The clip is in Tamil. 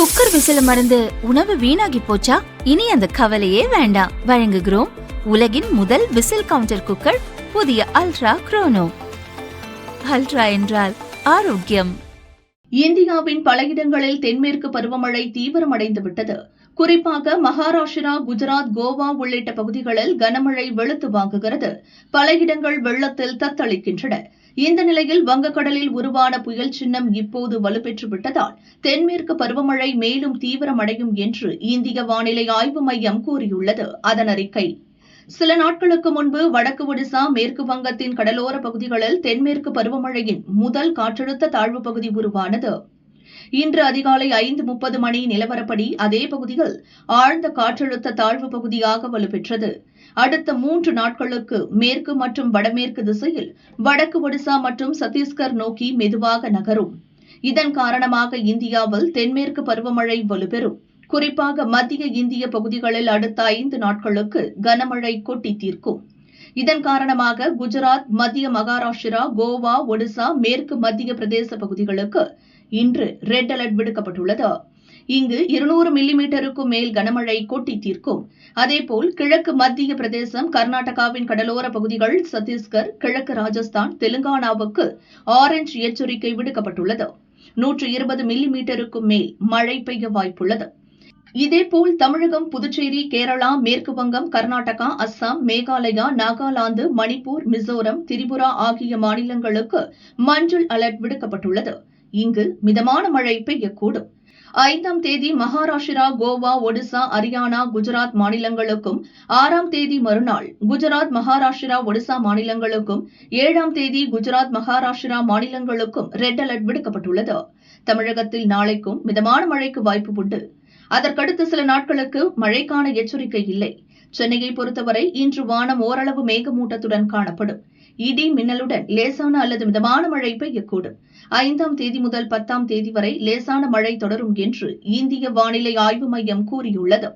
குக்கர் விசில மறந்து உணவு வீணாகி போச்சா? இனி அந்த கவலையே வேண்டாம். வழங்குகிறோம் உலகின் முதல் விசில் கவுண்டர் குக்கர், புதிய அல்ட்ரா குரோனோ. அல்ட்ரா என்றால் ஆரோக்கியம். இந்தியாவின் பல இடங்களில் தென்மேற்கு பருவமழை தீவிரமடைந்து விட்டது. குறிப்பாக மகாராஷ்டிரா, குஜராத், கோவா உள்ளிட்ட பகுதிகளில் கனமழை வெளுத்து வாங்குகிறது. பல இடங்கள் வெள்ளத்தில் தத்தளிக்கின்றன. இந்த நிலையில் வங்கக்கடலில் உருவான புயல் சின்னம் இப்போது வலுப்பெற்று விட்டதால் தென்மேற்கு பருவமழை மேலும் தீவிரமடையும் என்று இந்திய வானிலை ஆய்வு மையம் கூறியுள்ளது. அதன் அறிக்கை: சில நாட்களுக்கு முன்பு வடக்கு ஒடிசா, மேற்கு வங்கத்தின் கடலோர பகுதிகளில் தென்மேற்கு பருவமழையின் முதல் காற்றழுத்த தாழ்வு பகுதி உருவானது. இன்று அதிகாலை 5:30 மணி நிலவரப்படி அதே பகுதியில் ஆழ்ந்த காற்றழுத்த தாழ்வு பகுதியாக வலுப்பெற்றது. அடுத்த 3 நாட்களுக்கு மேற்கு மற்றும் வடமேற்கு திசையில் வடக்கு ஒடிசா மற்றும் சத்தீஸ்கர் நோக்கி மெதுவாக நகரும். இதன் காரணமாக இந்தியாவில் தென்மேற்கு பருவமழை வலுப்பெறும். குறிப்பாக மத்திய இந்திய பகுதிகளில் அடுத்த 5 நாட்களுக்கு கனமழை கொட்டி தீர்க்கும். இதன் காரணமாக குஜராத், மத்திய மகாராஷ்டிரா, கோவா, ஒடிசா, மேற்கு மத்திய பிரதேச பகுதிகளுக்கு இன்று ரெட் அலர்ட் விடுக்கப்பட்டுள்ளது. இங்கு 200 மில்லிமீட்டருக்கும் மேல் கனமழை கொட்டி தீர்க்கும். அதேபோல் கிழக்கு மத்திய பிரதேசம், கர்நாடகாவின் கடலோர பகுதிகள், சத்தீஸ்கர், கிழக்கு ராஜஸ்தான், தெலுங்கானாவுக்கு ஆரஞ்ச் எச்சரிக்கை விடுக்கப்பட்டுள்ளது. 120 மில்லிமீட்டருக்கும் மேல் மழை பெய்ய வாய்ப்புள்ளது. இதேபோல் தமிழகம், புதுச்சேரி, கேரளா, மேற்கு வங்கம், கர்நாடகா, அஸ்ஸாம், மேகாலயா, நாகாலாந்து, மணிப்பூர், மிசோரம், திரிபுரா ஆகிய மாநிலங்களுக்கு மஞ்சள் அலர்ட் விடுக்கப்பட்டுள்ளது. இங்கு மிதமான மழை பெய்யக்கூடும். 5ஆம் தேதி மகாராஷ்டிரா, கோவா, ஒடிசா, ஹரியானா, குஜராத் மாநிலங்களுக்கும், 6ஆம் தேதி மறுநாள் குஜராத், மகாராஷ்டிரா, ஒடிசா மாநிலங்களுக்கும், 7ஆம் தேதி குஜராத், மகாராஷ்டிரா மாநிலங்களுக்கும் ரெட் அலர்ட் விடுக்கப்பட்டுள்ளது. தமிழகத்தில் நாளைக்கும் மிதமான மழைக்கு வாய்ப்பு உண்டு. அதற்கடுத்த சில நாட்களுக்கு மழைக்கான எச்சரிக்கை இல்லை. சென்னையை பொறுத்தவரை இன்று வானம் ஓரளவு மேகமூட்டத்துடன் காணப்படும். இடி மின்னலுடன் லேசான அல்லது மிதமான மழை பெய்யக்கூடும். 5ஆம் தேதி முதல் 10ஆம் தேதி வரை லேசான மழை தொடரும் என்று இந்திய வானிலை ஆய்வு மையம் கூறியுள்ளது.